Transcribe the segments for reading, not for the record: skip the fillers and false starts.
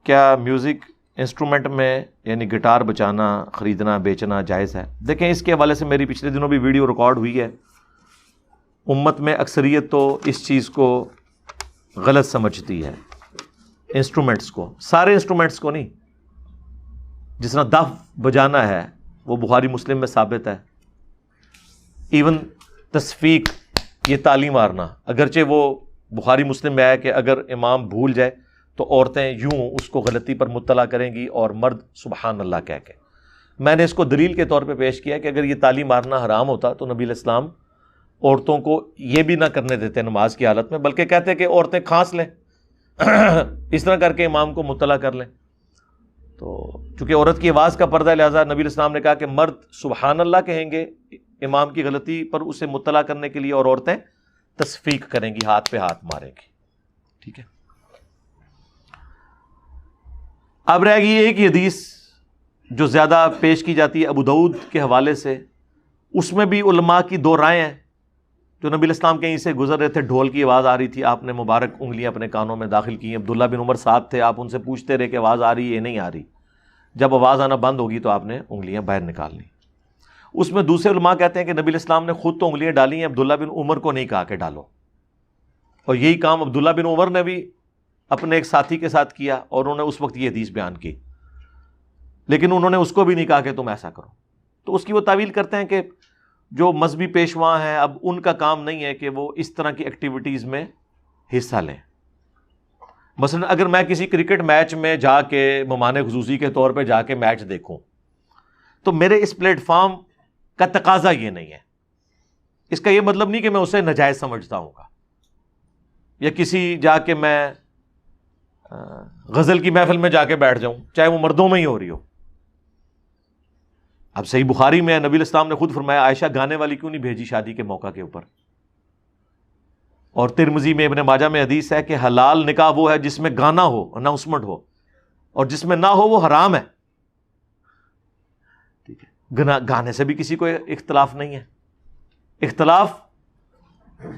کیا music instrument میں یعنی گٹار بجانا، خریدنا، بیچنا جائز ہے؟ دیکھیں اس کے حوالے سے میری پچھلے دنوں بھی ویڈیو ریکارڈ ہوئی ہے. امت میں اکثریت تو اس چیز کو غلط سمجھتی ہے، انسٹرومنٹس کو، سارے انسٹرومنٹس کو نہیں. جس طرح دف بجانا ہے وہ بخاری مسلم میں ثابت ہے. ایون تصفیق، یہ تالی مارنا، اگرچہ وہ بخاری مسلم میں ہے کہ اگر امام بھول جائے تو عورتیں یوں اس کو غلطی پر مطلع کریں گی اور مرد سبحان اللہ کہہ کے. میں نے اس کو دلیل کے طور پہ پیش کیا کہ اگر یہ تالی مارنا حرام ہوتا تو نبی علیہ السلام عورتوں کو یہ بھی نہ کرنے دیتے نماز کی حالت میں، بلکہ کہتے کہ عورتیں کھانس لیں اس طرح کر کے امام کو مطلع کر لیں. تو چونکہ عورت کی آواز کا پردہ ہے، لہٰذا نبی علیہ السلام نے کہا کہ مرد سبحان اللہ کہیں گے امام کی غلطی پر اسے مطلع کرنے کے لیے، اور عورتیں تصفیق کریں گی، ہاتھ پہ ہاتھ ماریں گی. ٹھیک ہے. اب رہ گئی ایک ہی حدیث جو زیادہ پیش کی جاتی ہے ابو داؤد کے حوالے سے. اس میں بھی علماء کی دو رائے ہیں. جو نبی علیہ السلام کہیں سے گزر رہے تھے، ڈھول کی آواز آ رہی تھی، آپ نے مبارک انگلیاں اپنے کانوں میں داخل کی. عبداللہ بن عمر ساتھ تھے، آپ ان سے پوچھتے رہے کہ آواز آ رہی ہے نہیں آ رہی. جب آواز آنا بند ہوگی تو آپ نے انگلیاں باہر نکالنی. اس میں دوسرے علماء کہتے ہیں کہ نبی علیہ السلام نے خود تو انگلیاں ڈالی ہیں، عبداللہ بن عمر کو نہیں کہا کہ ڈالو. اور یہی کام عبداللہ بن عمر نے بھی اپنے ایک ساتھی کے ساتھ کیا، اور انہوں نے اس وقت یہ حدیث بیان کی، لیکن انہوں نے اس کو بھی نہیں کہا کہ تم ایسا کرو. تو اس کی وہ تعویل کرتے ہیں کہ جو مذہبی پیشواں ہیں اب ان کا کام نہیں ہے کہ وہ اس طرح کی ایکٹیویٹیز میں حصہ لیں. مثلا اگر میں کسی کرکٹ میچ میں جا کے ممانع خصوصی کے طور پہ جا کے میچ دیکھوں تو میرے اس پلیٹ فارم کا تقاضا یہ نہیں ہے. اس کا یہ مطلب نہیں کہ میں اسے ناجائز سمجھتا ہوں گا، یا کسی جا کے میں غزل کی محفل میں جا کے بیٹھ جاؤں چاہے وہ مردوں میں ہی ہو رہی ہو. اب صحیح بخاری میں نبی علیہ السلام نے خود فرمایا عائشہ گانے والی کیوں نہیں بھیجی شادی کے موقع کے اوپر. اور ترمذی میں ابن ماجہ میں حدیث ہے کہ حلال نکاح وہ ہے جس میں گانا ہو، اناؤنسمنٹ ہو، اور جس میں نہ ہو وہ حرام ہے. ٹھیک ہے. گانے سے بھی کسی کو اختلاف نہیں ہے. اختلاف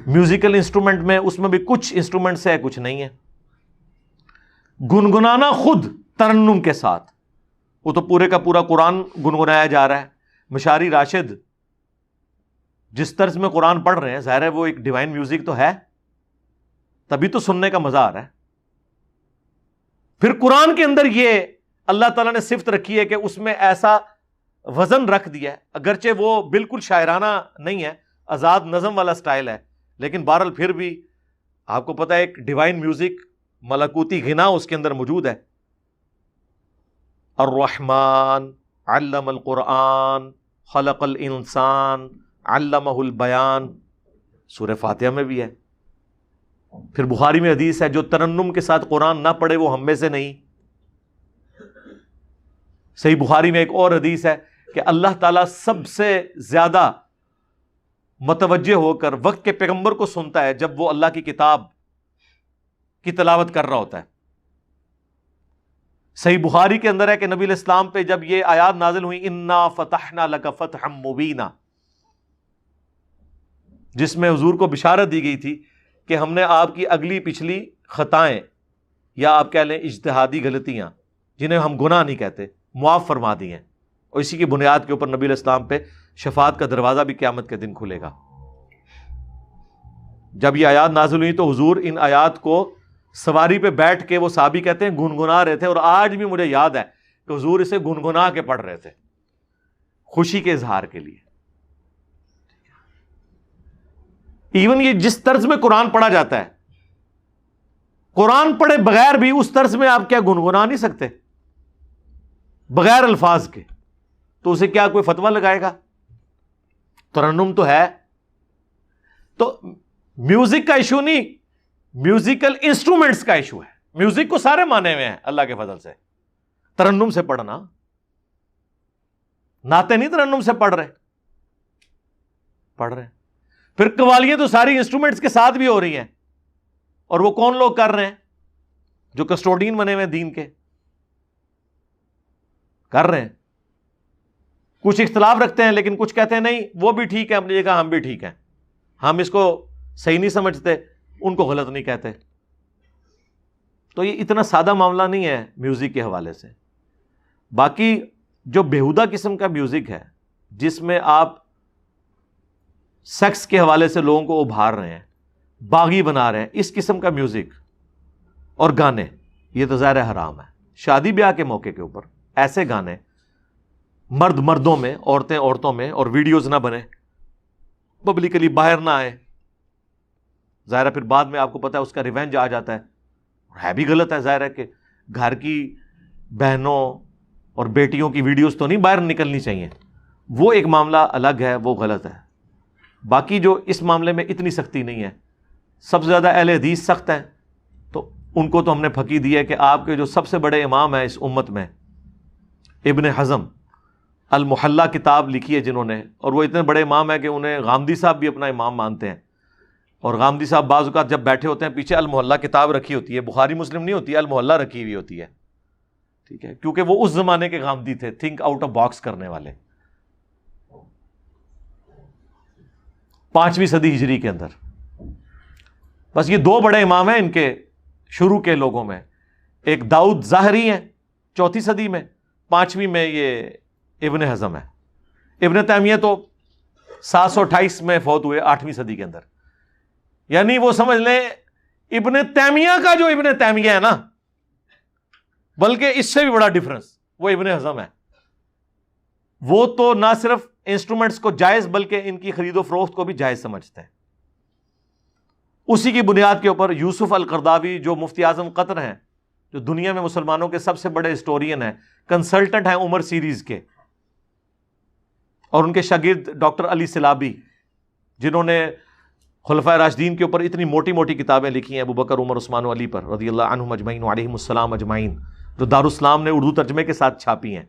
میوزیکل انسٹرومنٹ میں، اس میں بھی کچھ انسٹرومنٹ سے ہے کچھ نہیں ہے. گنگنانا خود ترنم کے ساتھ، وہ تو پورے کا پورا قرآن گنگنایا جا رہا ہے. مشاری راشد جس طرز میں قرآن پڑھ رہے ہیں، ظاہر ہے وہ ایک ڈیوائن میوزک تو ہے، تبھی تو سننے کا مزہ آ رہا ہے. پھر قرآن کے اندر یہ اللہ تعالیٰ نے صفت رکھی ہے کہ اس میں ایسا وزن رکھ دیا ہے، اگرچہ وہ بالکل شاعرانہ نہیں ہے، آزاد نظم والا سٹائل ہے، لیکن بہرحال پھر بھی آپ کو پتہ ہے ایک ڈیوائن میوزک، ملکوتی غنا اس کے اندر موجود ہے. الرحمن علم القرآن خلق الانسان علمہ البیان، سورہ فاتحہ میں بھی ہے. پھر بخاری میں حدیث ہے جو ترنم کے ساتھ قرآن نہ پڑھے وہ ہم میں سے نہیں. صحیح بخاری میں ایک اور حدیث ہے کہ اللہ تعالیٰ سب سے زیادہ متوجہ ہو کر وقت کے پیغمبر کو سنتا ہے جب وہ اللہ کی کتاب کی تلاوت کر رہا ہوتا ہے. صحیح بخاری کے اندر ہے کہ نبی علیہ السلام پہ جب یہ آیات نازل ہوئی انا فتحنا لک فتحا مبینا، جس میں حضور کو بشارت دی گئی تھی کہ ہم نے آپ کی اگلی پچھلی خطائیں یا آپ کہہ لیں اجتہادی غلطیاں جنہیں ہم گناہ نہیں کہتے معاف فرما دی ہیں، اور اسی کی بنیاد کے اوپر نبی علیہ السلام پہ شفاعت کا دروازہ بھی قیامت کے دن کھلے گا. جب یہ آیات نازل ہوئی تو حضور ان آیات کو سواری پہ بیٹھ کے، وہ صحابی کہتے ہیں گنگنا رہے تھے، اور آج بھی مجھے یاد ہے کہ حضور اسے گنگنا کے پڑھ رہے تھے خوشی کے اظہار کے لیے. ایون یہ جس طرز میں قرآن پڑھا جاتا ہے، قرآن پڑھے بغیر بھی اس طرز میں آپ کیا گنگنا نہیں سکتے بغیر الفاظ کے؟ تو اسے کیا کوئی فتویٰ لگائے گا؟ ترنم تو ہے. تو میوزک کا ایشو نہیں، میوزیکل انسٹرومنٹس کا ایشو ہے. میوزک کو سارے مانے ہوئے ہیں اللہ کے فضل سے. ترنم سے پڑھنا، نعتیں نہیں ترنم سے پڑھ رہے. پھر قوالیاں تو ساری انسٹرومنٹس کے ساتھ بھی ہو رہی ہیں، اور وہ کون لوگ کر رہے ہیں؟ جو کسٹوڈین بنے ہوئے دین کے کر رہے ہیں. کچھ اختلاف رکھتے ہیں لیکن کچھ کہتے ہیں نہیں وہ بھی ٹھیک ہے اپنی جگہ، ہم بھی ٹھیک ہیں، ہم اس کو صحیح نہیں سمجھتے، ان کو غلط نہیں کہتے. تو یہ اتنا سادہ معاملہ نہیں ہے میوزک کے حوالے سے. باقی جو بیہودہ قسم کا میوزک ہے جس میں آپ سیکس کے حوالے سے لوگوں کو ابھار رہے ہیں, باغی بنا رہے ہیں, اس قسم کا میوزک اور گانے, یہ تو ظاہر حرام ہے. شادی بیاہ کے موقع کے اوپر ایسے گانے مرد مردوں میں, عورتیں عورتوں میں, اور ویڈیوز نہ بنے, پبلکلی باہر نہ آئے. ظاہر ہے پھر بعد میں آپ کو پتا ہے اس کا ریونج آ جاتا ہے بھی غلط ہے. ظاہر ہے کہ گھر کی بہنوں اور بیٹیوں کی ویڈیوز تو نہیں باہر نکلنی چاہیے, وہ ایک معاملہ الگ ہے, وہ غلط ہے. باقی جو اس معاملے میں اتنی سختی نہیں ہے. سب سے زیادہ اہل حدیث سخت ہیں, تو ان کو تو ہم نے پھکی دی ہے کہ آپ کے جو سب سے بڑے امام ہیں اس امت میں, ابن حزم, المحلہ کتاب لکھی ہے جنہوں نے, اور وہ اتنے بڑے امام ہیں کہ انہیں غامدی صاحب بھی اپنا امام مانتے ہیں. اور غامدی صاحب بعض اوقات جب بیٹھے ہوتے ہیں پیچھے المحلہ کتاب رکھی ہوتی ہے, بخاری مسلم نہیں ہوتی, المحلہ رکھی ہوئی ہوتی ہے, ٹھیک ہے, کیونکہ وہ اس زمانے کے غامدی تھے, تھنک آؤٹ آف باکس کرنے والے. 5ویں صدی ہجری کے اندر. بس یہ دو بڑے امام ہیں ان کے شروع کے لوگوں میں. ایک داؤد ظاہری ہیں 4 صدی میں, 5ویں میں یہ ابن حزم ہے. ابن تیمیہ تو 728 میں فوت ہوئے 8ویں صدی کے اندر. یعنی وہ سمجھ لیں ابن تیمیہ کا جو ابن تیمیہ ہے نا, بلکہ اس سے بھی بڑا ڈفرنس وہ ابن حزم ہے. وہ تو نہ صرف انسٹرومنٹس کو جائز بلکہ ان کی خرید و فروخت کو بھی جائز سمجھتے ہیں. اسی کی بنیاد کے اوپر یوسف القرداوی جو مفتی اعظم قطر ہیں, جو دنیا میں مسلمانوں کے سب سے بڑے ہسٹورین ہیں, کنسلٹنٹ ہیں عمر سیریز کے, اور ان کے شاگرد ڈاکٹر علی سلابی جنہوں نے خلفائے راشدین کے اوپر اتنی موٹی موٹی کتابیں لکھی ہیں, ابو بکر عمر عثمان و علی پر رضی اللہ عنہم اجمعین وعلیہم السلام اجمعین, جو دارالاسلام نے اردو ترجمے کے ساتھ چھاپی ہیں,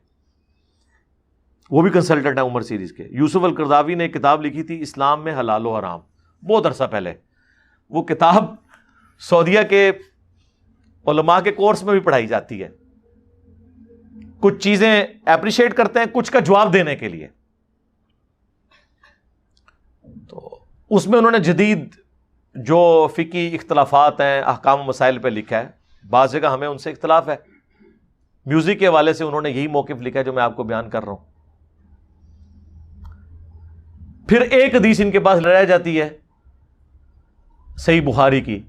وہ بھی کنسلٹنٹ ہیں عمر سیریز کے. یوسف القرداوی نے ایک کتاب لکھی تھی اسلام میں حلال و حرام, بہت عرصہ پہلے. وہ کتاب سعودیہ کے علماء کے کورس میں بھی پڑھائی جاتی ہے. کچھ چیزیں اپریشیٹ کرتے ہیں, کچھ کا جواب دینے کے لیے. تو اس میں انہوں نے جدید جو فقہی اختلافات ہیں, احکام و مسائل پہ لکھا ہے. بعض جگہ ہمیں ان سے اختلاف ہے. میوزک کے حوالے سے انہوں نے یہی موقف لکھا ہے جو میں آپ کو بیان کر رہا ہوں. پھر ایک حدیث ان کے پاس رہ جاتی ہے صحیح بخاری کی,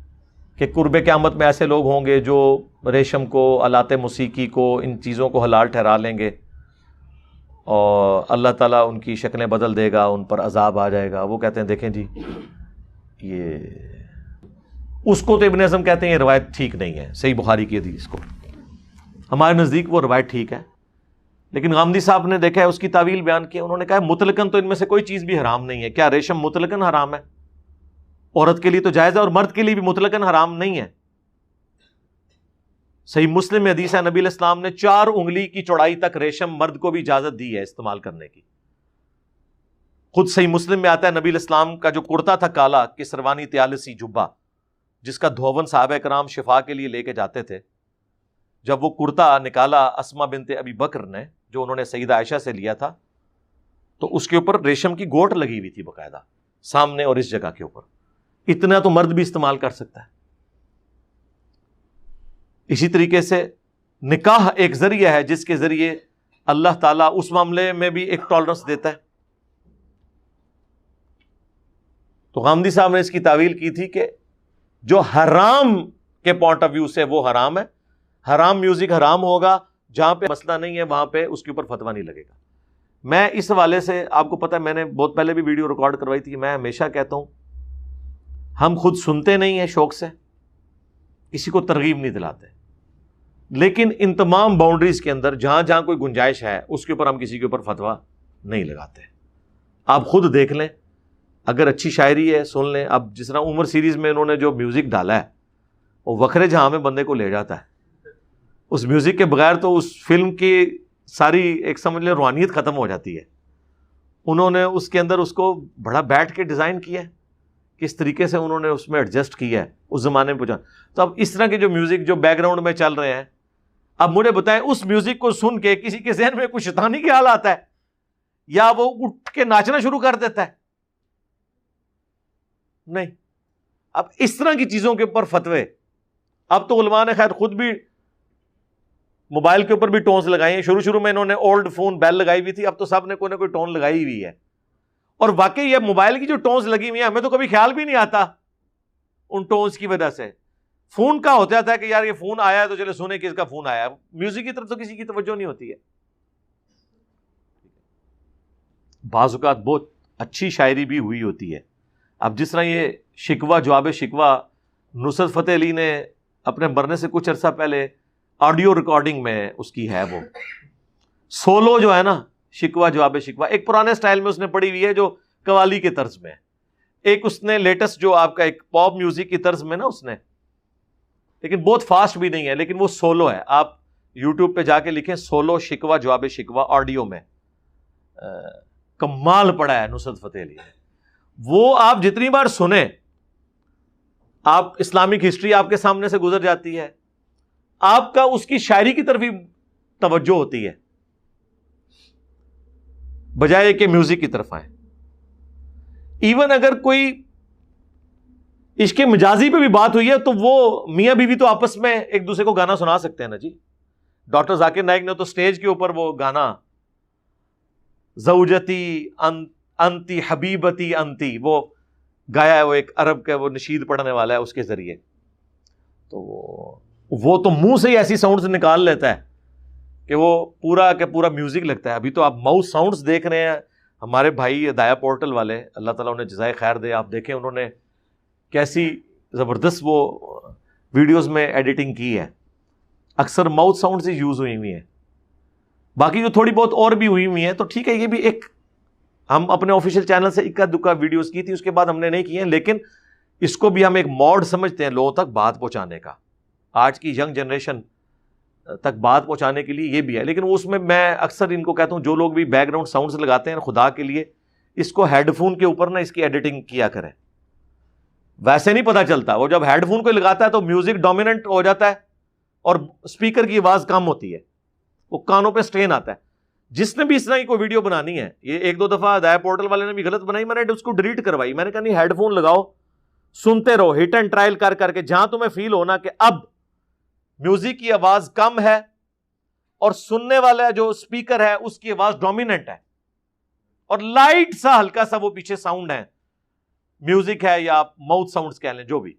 کہ قرب قیامت میں ایسے لوگ ہوں گے جو ریشم کو, آلات موسیقی کو, ان چیزوں کو حلال ٹھہرا لیں گے, اور اللہ تعالیٰ ان کی شکلیں بدل دے گا, ان پر عذاب آ جائے گا. وہ کہتے ہیں دیکھیں جی یہ, اس کو تو ابن حزم کہتے ہیں یہ روایت ٹھیک نہیں ہے, صحیح بخاری کی حدیث کو. ہمارے نزدیک وہ روایت ٹھیک ہے, لیکن غامدی صاحب نے دیکھا ہے اس کی تعویل بیان کی. انہوں نے کہا مطلقاً تو ان میں سے کوئی چیز بھی حرام نہیں ہے. کیا ریشم مطلقاً حرام ہے؟ عورت کے لیے تو جائز ہے, اور مرد کے لیے بھی مطلقاً حرام نہیں ہے. صحیح مسلم میں حدیث ہے نبی علیہ السلام نے 4 انگلی کی چوڑائی تک ریشم مرد کو بھی اجازت دی ہے استعمال کرنے کی. خود صحیح مسلم میں آتا ہے نبی علیہ السلام کا جو کرتا تھا کالا کسروانی تیالسی جبہ, جس کا دھون صحابہ کرام شفا کے لیے لے کے جاتے تھے, جب وہ کرتا نکالا اسما بنت ابی بکر نے, جو انہوں نے سیدہ عائشہ سے لیا تھا, تو اس کے اوپر ریشم کی گوٹ لگی ہوئی تھی باقاعدہ سامنے اور اس جگہ کے اوپر. اتنا تو مرد بھی استعمال کر سکتا ہے. اسی طریقے سے نکاح ایک ذریعہ ہے جس کے ذریعے اللہ تعالیٰ اس معاملے میں بھی ایک ٹالرنس دیتا ہے. تو غامدی صاحب نے اس کی تعویل کی تھی کہ جو حرام کے پوائنٹ آف ویو سے وہ حرام ہے, حرام میوزک حرام ہوگا, جہاں پہ مسئلہ نہیں ہے وہاں پہ اس کے اوپر فتویٰ نہیں لگے گا. میں اس حوالے سے آپ کو پتہ ہے, میں نے بہت پہلے بھی ویڈیو ریکارڈ کروائی تھی, میں ہمیشہ کہتا ہوں ہم خود سنتے نہیں ہیں شوق سے, کسی کو ترغیب نہیں دلاتے, لیکن ان تمام باؤنڈریز کے اندر جہاں جہاں کوئی گنجائش ہے اس کے اوپر ہم کسی کے اوپر فتویٰ نہیں لگاتے. آپ خود دیکھ لیں, اگر اچھی شاعری ہے سن لیں. اب جس طرح عمر سیریز میں انہوں نے جو میوزک ڈالا ہے وہ وکھرے جہاں میں بندے کو لے جاتا ہے. اس میوزک کے بغیر تو اس فلم کی ساری ایک سمجھ لیں روحانیت ختم ہو جاتی ہے. انہوں نے اس کے اندر اس کو بڑا بیٹھ کے ڈیزائن کیا ہے, کس طریقے سے انہوں نے اس میں ایڈجسٹ کیا ہے اس زمانے میں پہنچا. تو اب اس طرح کے جو میوزک جو بیک گراؤنڈ میں چل رہے ہیں, اب مجھے بتائیں اس میوزک کو سن کے کسی کے ذہن میں کوئی شیطانی خیال آتا ہے یا وہ اٹھ کے ناچنا شروع کر دیتا ہے؟ نہیں. اب اس طرح کی چیزوں کے اوپر فتوے اب تو علماء نے خیر خود بھی موبائل کے اوپر بھی ٹونز لگائی ہیں. شروع میں انہوں نے اولڈ فون بیل لگائی ہوئی تھی, اب تو سب نے کوئی نہ کوئی ٹون لگائی ہوئی ہے. اور واقعی یہ موبائل کی جو ٹونز لگی ہوئی ہیں ہمیں تو کبھی خیال بھی نہیں آتا ان ٹونز کی وجہ سے. فون کا ہوتا تھا کہ یار یہ فون آیا ہے تو چلے سنیں کس کا فون آیا ہے, میوزک کی طرف تو کسی کی توجہ نہیں ہوتی ہے. بعض اوقات بہت اچھی شاعری بھی ہوئی ہوتی ہے. اب جس طرح یہ شکوہ جواب شکوہ نصرت فتح علی نے اپنے مرنے سے کچھ عرصہ پہلے آڈیو ریکارڈنگ میں اس کی ہے, وہ سولو جو ہے نا شکوہ جواب شکوہ, ایک پرانے سٹائل میں اس نے پڑھی ہوئی ہے جو قوالی کے طرز میں, ایک اس نے لیٹسٹ جو آپ کا ایک پاپ میوزک کی طرز میں نا اس نے, لیکن بہت فاسٹ بھی نہیں ہے, لیکن وہ سولو ہے. آپ یوٹیوب پہ جا کے لکھیں سولو شکوہ جواب شکوہ آڈیو میں, کمال پڑا ہے نصرت فتح علی نے. وہ آپ جتنی بار سنیں آپ اسلامک ہسٹری آپ کے سامنے سے گزر جاتی ہے, آپ کا اس کی شاعری کی طرف ہی توجہ ہوتی ہے بجائے کہ میوزک کی طرف آئیں. ایون اگر کوئی عشق مجازی پہ بھی بات ہوئی ہے تو وہ میاں بیوی تو آپس میں ایک دوسرے کو گانا سنا سکتے ہیں نا جی. ڈاکٹر ذاکر نائک نے تو سٹیج کے اوپر وہ گانا زوجتی انتی حبیبتی انتی وہ گایا ہے, وہ ایک عرب کا وہ نشید پڑھنے والا ہے اس کے ذریعے. تو وہ تو منہ سے ہی ایسی ساؤنڈز نکال لیتا ہے کہ وہ پورا کہ پورا میوزک لگتا ہے. ابھی تو آپ ماؤس ساؤنڈز دیکھ رہے ہیں ہمارے بھائی ہدایہ پورٹل والے, اللہ تعالیٰ انہیں جزائے خیر دے, آپ دیکھیں انہوں نے کیسی زبردست وہ ویڈیوز میں ایڈیٹنگ کی ہے. اکثر ماؤتھ ساؤنڈز ہی یوز ہوئی ہیں, باقی جو تھوڑی بہت اور بھی ہوئی ہیں تو ٹھیک ہے. یہ بھی ایک ہم اپنے آفیشیل چینل سے اکا دکا ویڈیوز کی تھی, اس کے بعد ہم نے نہیں کی ہیں, لیکن اس کو بھی ہم ایک موڈ سمجھتے ہیں لوگوں تک بات پہنچانے کا, آج کی ینگ جنریشن تک بات پہنچانے کے لیے یہ بھی ہے. لیکن اس میں اکثر ان کو کہتا ہوں جو لوگ بھی بیک گراؤنڈ ساؤنڈز لگاتے ہیں خدا کے لیے اس کو ہیڈ فون کے اوپر نا اس کی ایڈیٹنگ کیا کریں. ویسے نہیں پتا چلتا, وہ جب ہیڈ فون کو لگاتا ہے تو میوزک ڈومیننٹ ہو جاتا ہے اور اسپیکر کی آواز کم ہوتی ہے, وہ کانوں پہ سٹرین آتا ہے. جس نے بھی اس طرح کی کوئی ویڈیو بنانی ہے, یہ ایک دو دفعہ ہدایہ پورٹل والے نے بھی غلط بنائی, میں نے اس کو ڈیلیٹ کروائی. میں نے کہا نہیں, ہیڈ فون لگاؤ, سنتے رہو, ہٹ اینڈ ٹرائل کر کے جہاں تمہیں فیل ہونا کہ اب میوزک کی آواز کم ہے اور سننے والا جو اسپیکر ہے اس کی آواز ڈومیننٹ ہے اور لائٹ سا ہلکا سا وہ پیچھے ساؤنڈ ہے, میوزک ہے یا آپ ماؤتھ ساؤنڈز کہہ لیں جو بھی,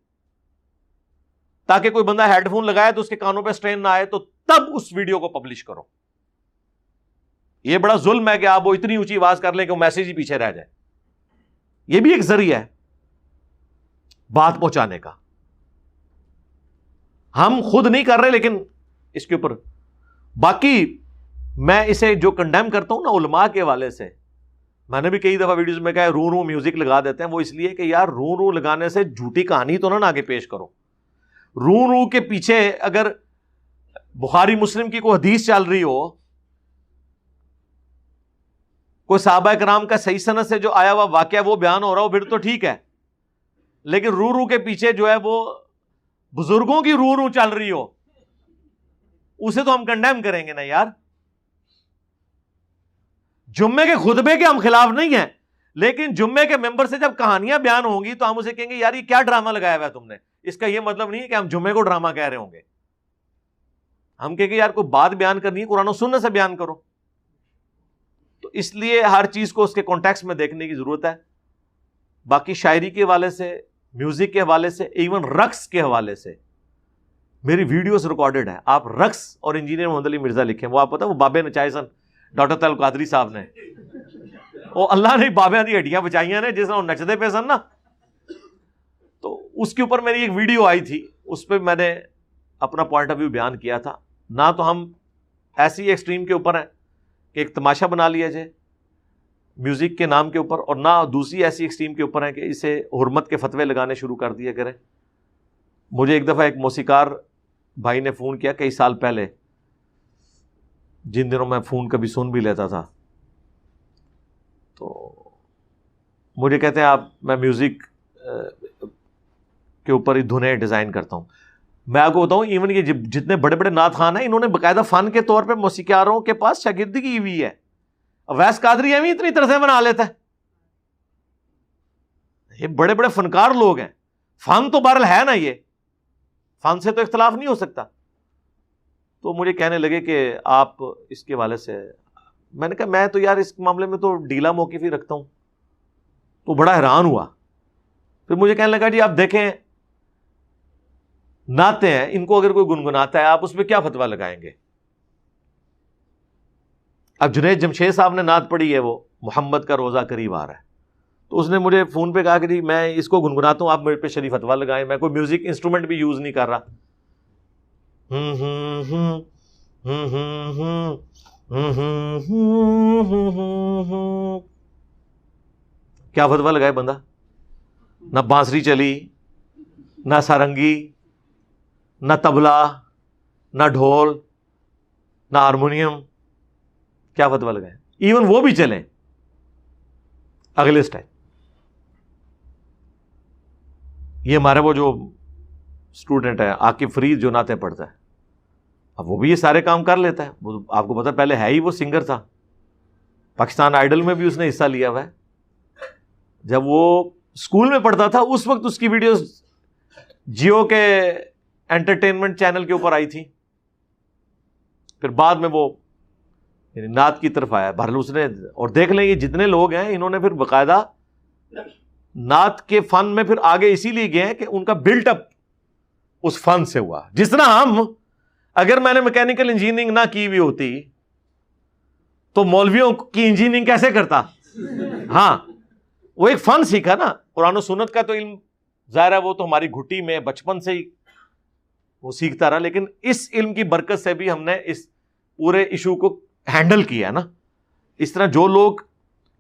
تاکہ کوئی بندہ ہیڈ فون لگائے تو اس کے کانوں پہ سٹرین نہ آئے, تو تب اس ویڈیو کو پبلش کرو. یہ بڑا ظلم ہے کہ آپ وہ اتنی اونچی آواز کر لیں کہ وہ میسج ہی پیچھے رہ جائے. یہ بھی ایک ذریعہ ہے بات پہنچانے کا. ہم خود نہیں کر رہے لیکن اس کے اوپر باقی میں اسے جو کنڈیم کرتا ہوں نا علماء کے حوالے سے, میں نے بھی کئی دفعہ ویڈیوز میں کہا رو میوزک لگا دیتے ہیں, وہ اس لیے کہ یار رو لگانے سے جھوٹی کہانی تو نہ آگے پیش کرو. رو کے پیچھے اگر بخاری مسلم کی کوئی حدیث چل رہی ہو, کوئی صحابہ کرام کا صحیح سند سے جو آیا ہوا واقعہ وہ بیان ہو رہا ہو پھر تو ٹھیک ہے, لیکن رو کے پیچھے جو ہے وہ بزرگوں کی رو چل رہی ہو, اسے تو ہم کنڈیم کریں گے نا یار. جمعے کے خطبے کے ہم خلاف نہیں ہیں, لیکن جمعے کے ممبر سے جب کہانیاں بیان ہوں گی تو ہم اسے کہیں گے یار یہ کیا ڈرامہ لگایا ہوا ہے تم نے. اس کا یہ مطلب نہیں ہے کہ ہم جمعے کو ڈرامہ کہہ رہے ہوں گے, ہم کہیں گے یار کوئی بات بیان کرنی ہے قرآن و سنت سے بیان کرو. تو اس لیے ہر چیز کو اس کے کانٹیکسٹ میں دیکھنے کی ضرورت ہے. باقی شاعری کے حوالے سے, میوزک کے حوالے سے, ایون رقص کے حوالے سے میری ویڈیوز ریکارڈڈ ہیں. آپ رقص اور انجینئر محمد علی مرزا لکھیں, وہ آپ پتہ وہ بابے نچائے سن ڈاکٹر طلعت قادری صاحب نے, وہ اللہ نے بابیاں دی ہڈیاں بچائیاں نے جس طرح نچدے پہ سن نا, تو اس کے اوپر میری ایک ویڈیو آئی تھی, اس پہ میں نے اپنا پوائنٹ آف ویو بیان کیا تھا. نہ تو ہم ایسی ایکسٹریم کے اوپر ہیں کہ ایک تماشا بنا لیا جائے میوزک کے نام کے اوپر, اور نہ دوسری ایسی ایکسٹریم کے اوپر ہیں کہ اسے حرمت کے فتوے لگانے شروع کر دیا کریں. مجھے ایک دفعہ ایک موسیقار بھائی نے فون کیا کئی سال پہلے, جن دنوں میں فون کبھی سن بھی لیتا تھا, تو مجھے کہتے ہیں آپ میں میوزک کے اوپر ہی دھنیں ڈیزائن کرتا ہوں. میں آپ کو بتاؤں ایون یہ جتنے بڑے بڑے نعت خوان ہیں انہوں نے باقاعدہ فن کے طور پہ موسیقاروں کے پاس شاگردگی ہوئی ہے. اویس قادری ایویں اتنی طرزیں بنا لیتا ہے, یہ بڑے بڑے فنکار لوگ ہیں. فن تو بہرحال ہے نا, یہ فن سے تو اختلاف نہیں ہو سکتا. تو مجھے کہنے لگے کہ آپ اس کے حوالے سے, میں نے کہا میں تو یار اس معاملے میں تو ڈھیلا موقف ہی رکھتا ہوں. تو بڑا حیران ہوا. پھر مجھے کہنے لگا جی آپ دیکھیں نعتیں ہیں, ان کو اگر کوئی گنگناتا ہے آپ اس پہ کیا فتویٰ لگائیں گے؟ اب جنید جمشید صاحب نے نعت پڑھی ہے, وہ محمد کا روزہ قریب آ رہا ہے, تو اس نے مجھے فون پہ کہا کہ جی میں اس کو گنگناتا ہوں, آپ میرے پہ شریف فتویٰ لگائیں, میں کوئی میوزک انسٹرومنٹ بھی یوز نہیں کر رہا. کیا فتویٰ لگائے بندہ؟ نہ بانسری چلی, نہ سارنگی, نہ تبلا, نہ ڈھول, نہ ہارمونیم. کیا فتویٰ لگائے؟ ایون وہ بھی چلیں اگلے سٹائل. یہ ہمارے وہ جو اسٹوڈنٹ ہے عاقب فرید جو نعتیں پڑھتا ہے, اب وہ بھی یہ سارے کام کر لیتا ہے. وہ آپ کو پتا پہلے ہے ہی وہ سنگر تھا, پاکستان آئیڈل میں بھی اس نے حصہ لیا ہوا ہے. جب وہ اسکول میں پڑھتا تھا اس وقت اس کی ویڈیوز جیو کے انٹرٹینمنٹ چینل کے اوپر آئی تھی. پھر بعد میں وہ نعت کی طرف آیا. بہرحال اس نے, اور دیکھ لیں یہ جتنے لوگ ہیں انہوں نے پھر باقاعدہ نعت کے فن میں پھر آگے اسی لیے گئے ہیں کہ ان کا بلٹ اپ اس فن سے ہوا. جس طرح ہم, اگر میں نے میکینیکل انجینئرنگ نہ کی ہوئی ہوتی تو مولویوں کی انجینئرنگ کیسے کرتا؟ ہاں وہ ایک فن سیکھا نا. قرآن و سنت کا تو علم ظاہر ہے وہ تو ہماری گھٹی میں بچپن سے ہی وہ سیکھتا رہا, لیکن اس علم کی برکت سے بھی ہم نے اس پورے ایشو کو ہینڈل کیا ہے نا. اس طرح جو لوگ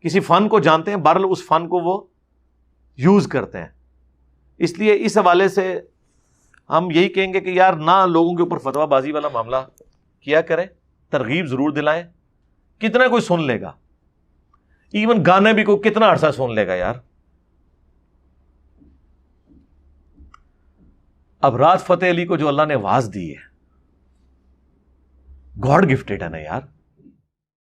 کسی فن کو جانتے ہیں بہرحال اس فن کو وہ یوز کرتے ہیں. اس لیے اس حوالے سے ہم یہی کہیں گے کہ یار نہ لوگوں کے اوپر فتویٰ بازی والا معاملہ کیا کریں, ترغیب ضرور دلائیں. کتنا کوئی سن لے گا, ایون گانے بھی کوئی کتنا عرصہ سن لے گا یار. اب رات فتح علی کو جو اللہ نے آواز دی ہے, گاڈ گفٹڈ ہے نا یار.